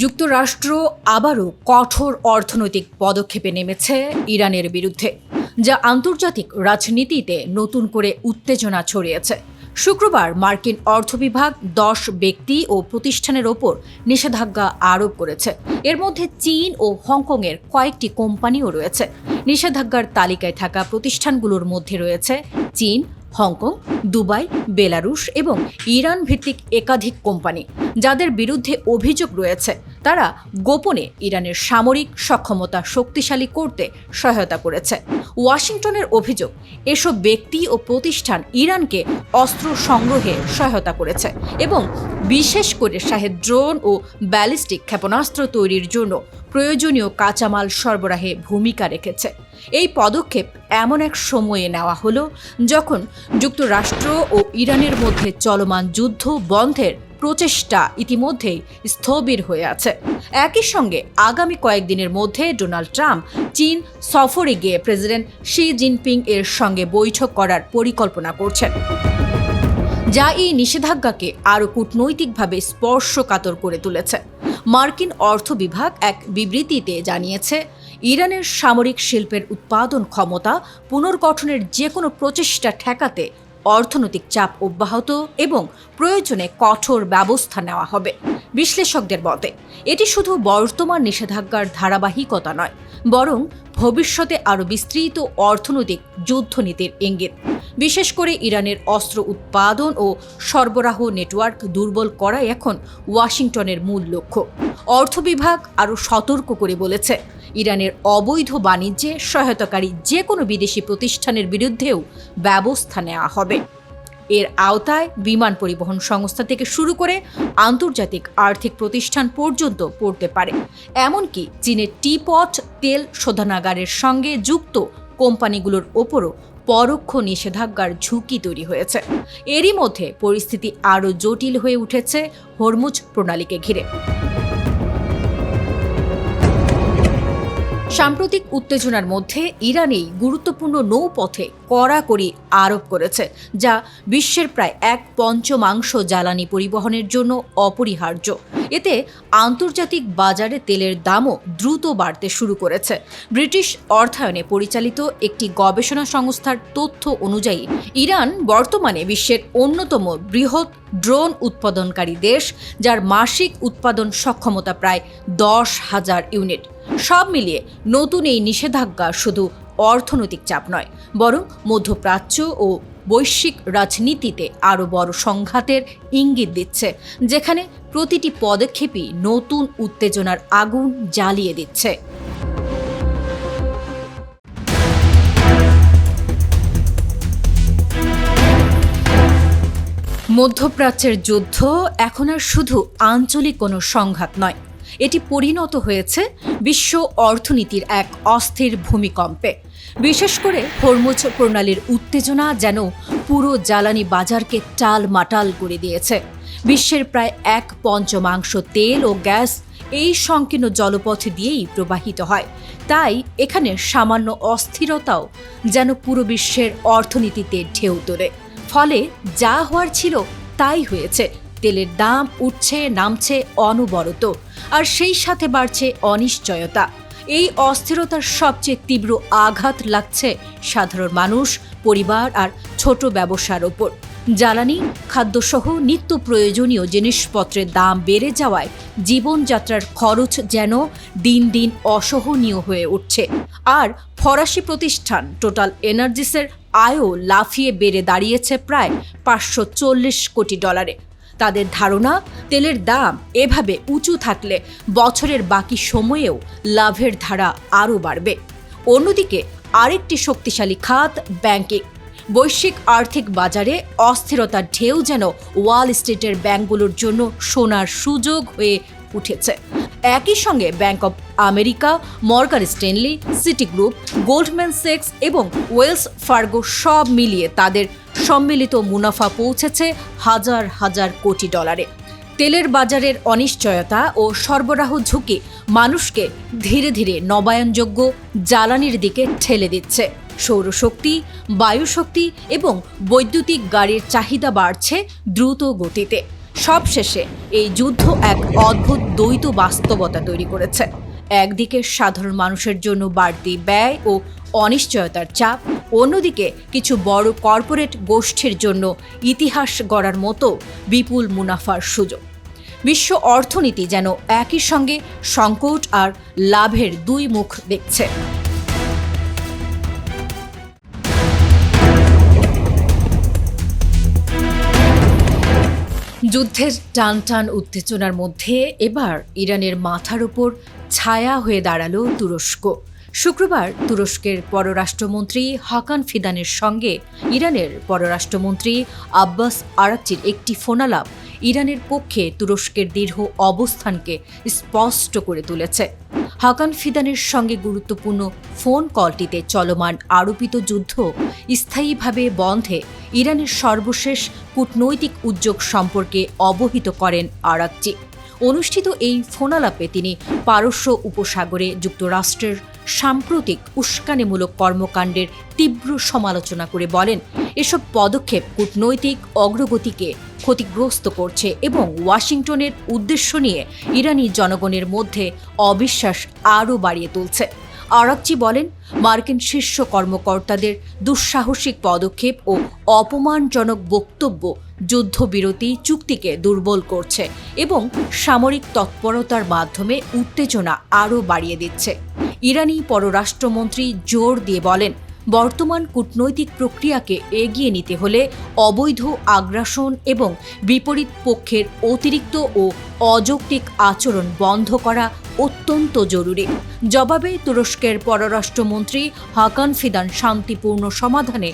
যুক্তরাষ্ট্র আবারও কঠোর অর্থনৈতিক পদক্ষেপে নেমেছে ইরানের বিরুদ্ধে, যা আন্তর্জাতিক রাজনীতিতে নতুন করে উত্তেজনা ছড়িয়েছে। শুক্রবার মার্কিন অর্থ বিভাগ 10 ব্যক্তি ও প্রতিষ্ঠানের ওপর নিষেধাজ্ঞা আরোপ করেছে। এর মধ্যে চীন ও হংকংয়ের কয়েকটি কোম্পানিও রয়েছে। নিষেধাজ্ঞার তালিকায় থাকা প্রতিষ্ঠানগুলোর মধ্যে রয়েছে চীন, হংকং, দুবাই, বেলারুশ এবং ইরান ভিত্তিক একাধিক কোম্পানি, যাদের বিরুদ্ধে অভিযোগ রয়েছে তারা গোপনে ইরানের সামরিক সক্ষমতা শক্তিশালী করতে সহায়তা করেছে। ওয়াশিংটনের অভিযোগ, এসব ব্যক্তি ও প্রতিষ্ঠান ইরানকে অস্ত্র সংগ্রহে সহায়তা করেছে এবং বিশেষ করে শাহেদ ড্রোন ও ব্যালিস্টিক ক্ষেপণাস্ত্র তৈরির জন্য প্রয়োজনীয় কাঁচামাল সরবরাহে ভূমিকা রেখেছে। এই পদক্ষেপ এমন এক সময়ে নেওয়া হলো যখন যুক্তরাষ্ট্র ও ইরানের মধ্যে চলমান যুদ্ধ বন্ধের প্রচেষ্টা ইতিমধ্যেই স্থবির হয়ে আছে। একই সঙ্গে আগামী কয়েকদিনের মধ্যে ডোনাল্ড ট্রাম্প চীন সফরে গিয়ে প্রেসিডেন্ট শি জিনপিং এর সঙ্গে বৈঠক করার পরিকল্পনা করছেন, যা এই নিষেধাজ্ঞাকে আরও কূটনৈতিকভাবে স্পর্শকাতর করে তুলেছে। মার্কিন অর্থ বিভাগ এক বিবৃতিতে জানিয়েছে, ইরানের সামরিক শিল্পের উৎপাদন ক্ষমতা পুনর্গঠনের যে কোনো প্রচেষ্টা ঠেকাতে অর্থনৈতিক চাপ অব্যাহত এবং প্রয়োজনে কঠোর ব্যবস্থা নেওয়া হবে। বিশ্লেষকদের মতে এটি শুধু বর্তমান নিষেধাজ্ঞার ধারাবাহিকতা নয়, বরং ভবিষ্যতে আরও বিস্তৃত অর্থনৈতিক যুদ্ধনীতির ইঙ্গিত। বিশেষ করে ইরানের অস্ত্র উৎপাদন ও সরবরাহ নেটওয়ার্ক দুর্বল করাই এখন ওয়াশিংটনের মূল লক্ষ্য। অর্থ বিভাগ আরও সতর্ক করে বলেছে, ইরানের অবৈধ বাণিজ্যে সহায়তাকারী যে কোনো বিদেশি প্রতিষ্ঠানের বিরুদ্ধেও ব্যবস্থা নেওয়া হবে। এর আওতায় বিমান পরিবহন সংস্থা থেকে শুরু করে আন্তর্জাতিক আর্থিক প্রতিষ্ঠান পর্যন্ত পড়তে পারে। এমনকি চীনের টিপট তেল শোধনাগারের সঙ্গে যুক্ত কোম্পানিগুলোর ওপরও পরোক্ষ নিষেধাজ্ঞার ঝুঁকি তৈরি হয়েছে। এরই মধ্যে পরিস্থিতি আরও জটিল হয়ে উঠেছে হরমুজ প্রণালীকে ঘিরে। সাম্প্রতিক উত্তেজনার মধ্যে ইরান এই গুরুত্বপূর্ণ নৌপথে কড়াকড়ি আরোপ করেছে, যা বিশ্বের প্রায় 1/5 জ্বালানি পরিবহনের জন্য অপরিহার্য। এতে আন্তর্জাতিক বাজারে তেলের দামও দ্রুত বাড়তে শুরু করেছে। ব্রিটিশ অর্থায়নে পরিচালিত একটি গবেষণা সংস্থার তথ্য অনুযায়ী ইরান বর্তমানে বিশ্বের অন্যতম বৃহৎ ড্রোন উৎপাদনকারী দেশ, যার মাসিক উৎপাদন সক্ষমতা প্রায় 10,000 ইউনিট। সব মিলিয়ে নতুন এই নিষেধাজ্ঞা শুধু অর্থনৈতিক চাপ নয়, বরং মধ্যপ্রাচ্য ও বৈশ্বিক রাজনীতিতে আরও বড় সংঘাতের ইঙ্গিত দিচ্ছে, যেখানে প্রতিটি পদক্ষেপই নতুন উত্তেজনার আগুন জ্বালিয়ে দিচ্ছে। মধ্যপ্রাচ্যের যুদ্ধ এখন আর শুধু আঞ্চলিক কোনো সংঘাত নয়, এটি পরিণত হয়েছে বিশ্ব অর্থনীতির এক অস্থির ভূমিকম্পে। বিশেষ করে হরমুজ প্রণালীর উত্তেজনা যেন পুরো জ্বালানি বাজারকে টালমাটাল করে দিয়েছে। বিশ্বের প্রায় 1/5 তেল ও গ্যাস এই সংকীর্ণ জলপথ দিয়েই প্রবাহিত হয়। তাই এখানে সামান্য অস্থিরতাও যেন পুরো বিশ্বের অর্থনীতিতে ঢেউ তোলে। ফলে যা হওয়ার ছিল তাই হয়েছে। তেলের দাম উঠছে নামছে অনবরত, আর সেই সাথে বাড়ছে অনিশ্চয়তা। এই অস্থিরতার সবচেয়ে তীব্র আঘাত লাগছে সাধারণ মানুষ, পরিবার আর ছোট ব্যবসার ওপর। জ্বালানি, খাদ্যসহ নিত্য প্রয়োজনীয় জিনিসপত্রের দাম বেড়ে যাওয়ায় জীবনযাত্রার খরচ যেন দিন দিন অসহনীয় হয়ে উঠছে। আর ফরাসি প্রতিষ্ঠান টোটাল এনার্জিসের আয়ও লাফিয়ে বেড়ে দাঁড়িয়েছে প্রায় $540 কোটি। তাদের ধারণা, তেলের দাম এভাবে উঁচু থাকলে বছরের বাকি সময়েও লাভের ধারা আরও বাড়বে। অন্যদিকে আরেকটি শক্তিশালী খাত ব্যাংকিং। বৈশ্বিক আর্থিক বাজারে অস্থিরতার ঢেউ যেন ওয়াল স্ট্রিটের ব্যাংকগুলোর জন্য সোনার সুযোগ হয়ে উঠেছে। একই সঙ্গে Bank of America, Morgan Stanley, Citigroup, Goldman স্যাক্স এবং ওয়েলস ফার্গো সব মিলিয়ে তাদের সম্মিলিত মুনাফা পৌঁছেছে হাজার হাজার কোটি ডলারে। তেলের বাজারের অনিশ্চয়তা ও সরবরাহ ঝুঁকি মানুষকে ধীরে ধীরে নবায়নযোগ্য জ্বালানির দিকে ঠেলে দিচ্ছে। সৌরশক্তি, বায়ুশক্তি এবং বৈদ্যুতিক গাড়ির চাহিদা বাড়ছে দ্রুত গতিতে। সবশেষে এই যুদ্ধ এক অদ্ভুত দ্বৈত বাস্তবতা তৈরি করেছে। একদিকে সাধারণ মানুষের জন্য বাড়তি ব্যয় ও অনিশ্চয়তার চাপ, অন্যদিকে কিছু বড় কর্পোরেট গোষ্ঠীর জন্য ইতিহাস গড়ার মতো বিপুল মুনাফার সুযোগ। বিশ্ব অর্থনীতি যেন একই সঙ্গে সংকট আর লাভের দুই মুখ দেখছে। যুদ্ধের টানটান উত্তেজনার মধ্যে এবার ইরানের মাথার উপর ছায়া হয়ে দাঁড়ালো তুরস্ক। শুক্রবার তুরস্কের পররাষ্ট্রমন্ত্রী হাকান ফিদানের সঙ্গে ইরানের পররাষ্ট্রমন্ত্রী আব্বাস আরাকচির একটি ফোনালাপ ইরানের পক্ষে তুরস্কের দৃঢ় অবস্থানকে স্পষ্ট করে তুলেছে। হাকান ফিদানের সঙ্গে গুরুত্বপূর্ণ ফোন কলটিতে চলমান আরোপিত যুদ্ধ স্থায়ীভাবে বন্ধে ইরানের সর্বশেষ কূটনৈতিক উদ্যোগ সম্পর্কে অবহিত করেন আরাকচি। অনুষ্ঠিত এই ফোনালাপে তিনি পারস্য উপসাগরে যুক্তরাষ্ট্রের সাম্প্রতিক উস্কানিমূলক কর্মকাণ্ডের তীব্র সমালোচনা করে বলেন, এসব পদক্ষেপ কূটনৈতিক অগ্রগতিকে ক্ষতিগ্রস্ত করছে এবং ওয়াশিংটনের উদ্দেশ্য নিয়ে ইরানি জনগণের মধ্যে অবিশ্বাস আরও বাড়িয়ে তুলছে। আরাকচি বলেন, মার্কিন শীর্ষ কর্মকর্তাদের দুঃসাহসিক পদক্ষেপ ও অপমানজনক বক্তব্য যুদ্ধবিরতি চুক্তিকে দুর্বল করছে এবং সামরিক তৎপরতার মাধ্যমে উত্তেজনা আরও বাড়িয়ে দিচ্ছে। ইরানি পররাষ্ট্রমন্ত্রী জোর দিয়ে বলেন, বর্তমান কূটনৈতিক প্রক্রিয়াকে এগিয়ে নিতে হলে অবৈধ আগ্রাসন এবং বিপরীত পক্ষের অতিরিক্ত ও অযৌক্তিক আচরণ বন্ধ করা অত্যন্ত জরুরি। জবাবে তুরস্কের পররাষ্ট্রমন্ত্রী হাকান ফিদান শান্তিপূর্ণ সমাধানে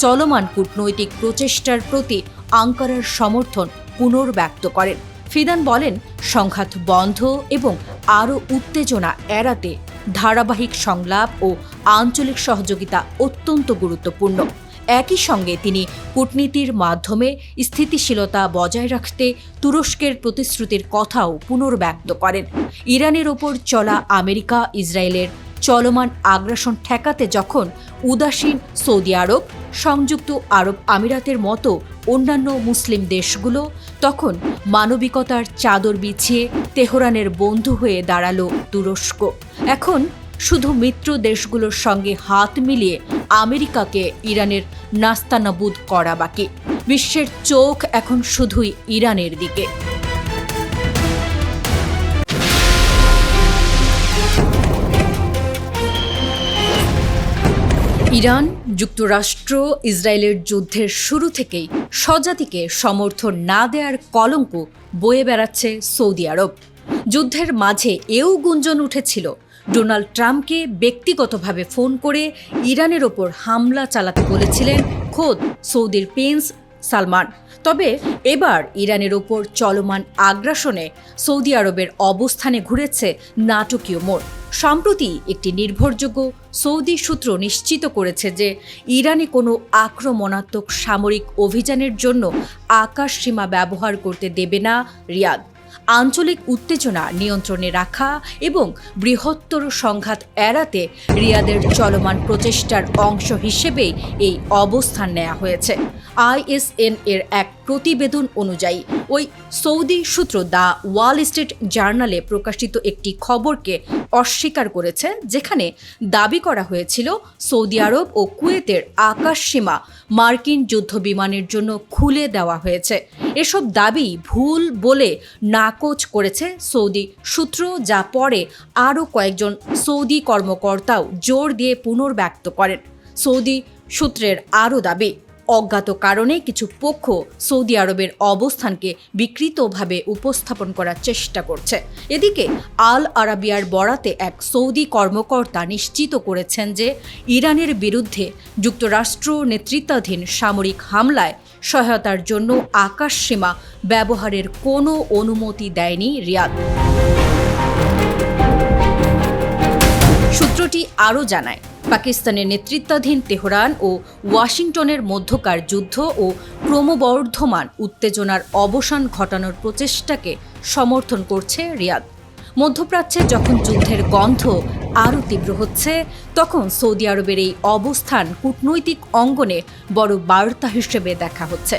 চলমান কূটনৈতিক প্রচেষ্টার প্রতি আঙ্কারার সমর্থন পুনর্ব্যক্ত করেন। ফিদান বলেন, সংঘাত বন্ধ এবং আরও উত্তেজনা এড়াতে ধারাবাহিক সংলাপ ও আঞ্চলিক সহযোগিতা অত্যন্ত গুরুত্বপূর্ণ। একই সঙ্গে তিনি কূটনীতির মাধ্যমে স্থিতিশীলতা বজায় রাখতে তুরস্কের প্রতিশ্রুতির কথাও পুনর্ব্যক্ত করেন। ইরানের ওপর চলা আমেরিকা ইসরায়েলের চলমান আগ্রাসন ঠেকাতে যখন উদাসীন সৌদি আরব, সংযুক্ত আরব আমিরাতের মতো অন্যান্য মুসলিম দেশগুলো, তখন মানবিকতার চাদর বিছিয়ে তেহরানের বন্ধু হয়ে দাঁড়ালো তুরস্ক। এখন শুধু মিত্র দেশগুলোর সঙ্গে হাত মিলিয়ে আমেরিকাকে ইরানের নাস্তানাবুদ করা বাকি। বিশ্বের চোখ এখন শুধুই ইরানের দিকে। ইরান, যুক্তরাষ্ট্র, ইসরায়েলের যুদ্ধের শুরু থেকেই স্বজাতিকে সমর্থন না দেওয়ার কলঙ্ক বয়ে বেড়াচ্ছে সৌদি আরব। যুদ্ধের মাঝে এও গুঞ্জন উঠেছিল ডোনাল্ড ট্রাম্পকে ব্যক্তিগতভাবে ফোন করে ইরানের ওপর হামলা চালাতে বলেছিলেন খোদ সৌদির প্রিন্স সালমান। তবে এবার ইরানের ওপর চলমান আগ্রাসনে সৌদি আরবের অবস্থানে ঘুরেছে নাটকীয় মোড়। সম্প্রতি একটি নির্ভরযোগ্য সৌদি সূত্র নিশ্চিত করেছে যে ইরানে কোনো আক্রমণাত্মক সামরিক অভিযানের জন্য আকাশ সীমা ব্যবহার করতে দেবে না রিয়াদ। আঞ্চলিক উত্তেজনা নিয়ন্ত্রণে রাখা এবং বৃহত্তর সংঘাত এড়াতে রিয়াদের চলমান প্রচেষ্টার অংশ হিসেবেই এই অবস্থান নেওয়া হয়েছে। ISN এর এক প্রতিবেদন অনুযায়ী ওই সৌদি সূত্র দ্য ওয়াল স্ট্রিট জার্নালে প্রকাশিত একটি খবরকে অস্বীকার করেছে, যেখানে দাবি করা হয়েছিল সৌদি আরব ও কুয়েতের আকাশসীমা মার্কিন যুদ্ধবিমানের জন্য খুলে দেওয়া হয়েছে। এসব দাবি ভুল বলে নাকচ করেছে সৌদি সূত্র, যা পরে আরও কয়েকজন সৌদি কর্মকর্তাও জোর দিয়ে পুনর্ব্যক্ত করেন। সৌদি সূত্রের আরও দাবি, অজ্ঞাত কারণে কিছু পক্ষ সৌদি আরবের অবস্থানকে বিকৃতভাবে উপস্থাপন করার চেষ্টা করছে। এদিকে আল আরাবিয়ার বরাতে এক সৌদি কর্মকর্তা নিশ্চিত করেছেন যে ইরানের বিরুদ্ধে যুক্তরাষ্ট্র নেতৃত্বাধীন সামরিক হামলায় সহায়তার জন্য আকাশসীমা ব্যবহারের কোনো অনুমতি দেয়নি রিয়াদ। সূত্রটি আরও জানায়, পাকিস্তানের নেতৃত্বাধীন তেহরান ও ওয়াশিংটনের মধ্যকার যুদ্ধ ও ক্রমবর্ধমান উত্তেজনার অবসান ঘটানোর প্রচেষ্টাকে সমর্থন করছে রিয়াদ। মধ্যপ্রাচ্যে যখন যুদ্ধের গন্ধ আরও তীব্র হচ্ছে, তখন সৌদি আরবের এই অবস্থান কূটনৈতিক অঙ্গনে বড় বার্তা হিসেবে দেখা হচ্ছে।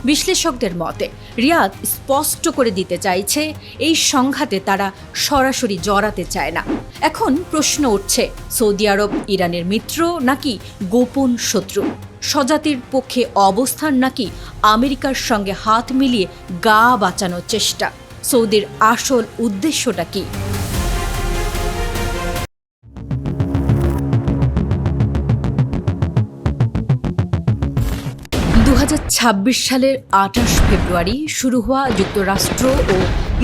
বিশ্লেষকদের মতে রিয়াদ স্পষ্ট করে দিতে চাইছে এই সংঘাতে তারা সরাসরি জড়াতে চায় না। এখন প্রশ্ন উঠছে, সৌদি আরব ইরানের মিত্র নাকি গোপন শত্রু, স্বজাতির পক্ষে অবস্থান নাকি আমেরিকার সঙ্গে হাত মিলিয়ে গা বাঁচানোর চেষ্টা? সৌদির আসল উদ্দেশ্যটা কি? 2026 সালের 28 ফেব্রুয়ারি শুরু হওয়া যুক্তরাষ্ট্র ও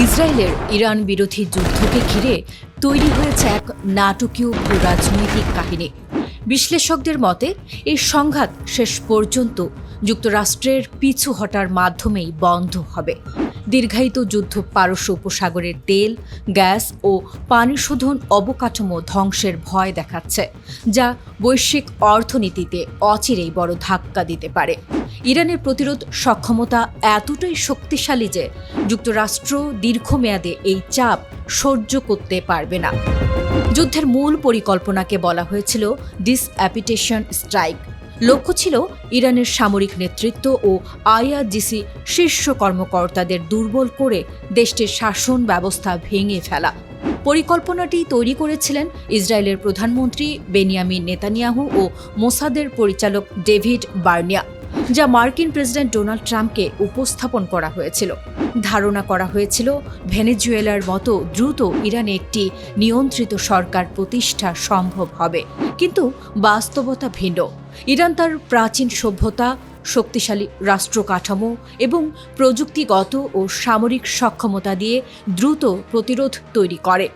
ইসরায়েলের ইরান বিরোধী যুদ্ধকে ঘিরে তৈরি হয়েছে এক নাটকীয় রাজনৈতিক কাহিনী। বিশ্লেষকদের মতে এই সংঘাত শেষ পর্যন্ত যুক্তরাষ্ট্রের পিছু হটার মাধ্যমেই বন্ধ হবে। দীর্ঘায়িত যুদ্ধ পারস্য উপসাগরের তেল, গ্যাস ও পানি শোধন অবকাঠামো ধ্বংসের ভয় দেখাচ্ছে, যা বৈশ্বিক অর্থনীতিতে অচিরেই বড় ধাক্কা দিতে পারে। ইরানের প্রতিরোধ সক্ষমতা এতটাই শক্তিশালী যে যুক্তরাষ্ট্র দীর্ঘমেয়াদে এই চাপ সহ্য করতে পারবে না। যুদ্ধের মূল পরিকল্পনাকে বলা হয়েছিল ডিসঅ্যাপিটেশন স্ট্রাইক। লক্ষ্য ছিল ইরানের সামরিক নেতৃত্ব ও আইআরজিসি শীর্ষ কর্মকর্তাদের দুর্বল করে দেশটির শাসন ব্যবস্থা ভেঙে ফেলা। পরিকল্পনাটি তৈরি করেছিলেন ইসরায়েলের প্রধানমন্ত্রী বেনিয়ামিন নেতানিয়াহু ও মোসাদের পরিচালক ডেভিড বার্নিয়া, যা মার্কিন প্রেসিডেন্ট ডোনাল্ড ট্রাম্পকে উপস্থাপন করা হয়েছিল। ধারণা করা হয়েছিল ভেনেজুয়েলার মতো দ্রুত ইরানে একটি নিয়ন্ত্রিত সরকার প্রতিষ্ঠা সম্ভব হবে, কিন্তু বাস্তবতা ভিন্ন। ইরান তার প্রাচীন সভ্যতা, শক্তিশালী রাষ্ট্র কাঠামো এবং প্রযুক্তিগত ও সামরিক সক্ষমতা দিয়ে দ্রুত প্রতিরোধ তৈরি করে।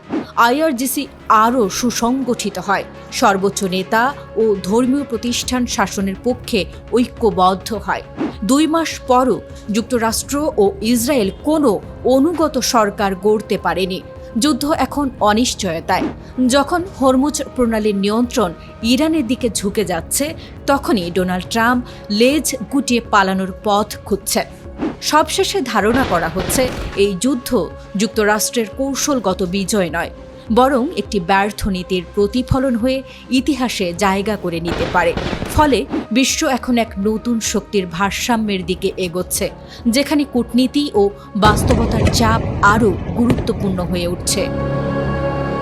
আইআরজিসি আরও সুসংগঠিত হয়, সর্বোচ্চ নেতা ও ধর্মীয় প্রতিষ্ঠান শাসনের পক্ষে ঐক্যবদ্ধ হয়। 2 মাস পরও যুক্তরাষ্ট্র ও ইসরায়েল কোনো অনুগত সরকার গড়তে পারেনি। যুদ্ধ এখন অনিশ্চয়তায়। যখন হরমুজ প্রণালীর নিয়ন্ত্রণ ইরানের দিকে ঝুঁকে যাচ্ছে, তখনই ডোনাল্ড ট্রাম্প লেজ গুটিয়ে পালানোর পথ খুঁজছেন। সবশেষে ধারণা করা হচ্ছে এই যুদ্ধ যুক্তরাষ্ট্রের কৌশলগত বিজয় নয়, বরং একটি ব্যর্থ নীতির প্রতিফলন হয়ে ইতিহাসে জায়গা করে নিতে পারে। ফলে বিশ্ব এখন এক নতুন শক্তির ভারসাম্যের দিকে এগোচ্ছে, যেখানে কূটনীতি ও বাস্তবতার চাপ আরও গুরুত্বপূর্ণ হয়ে উঠছে।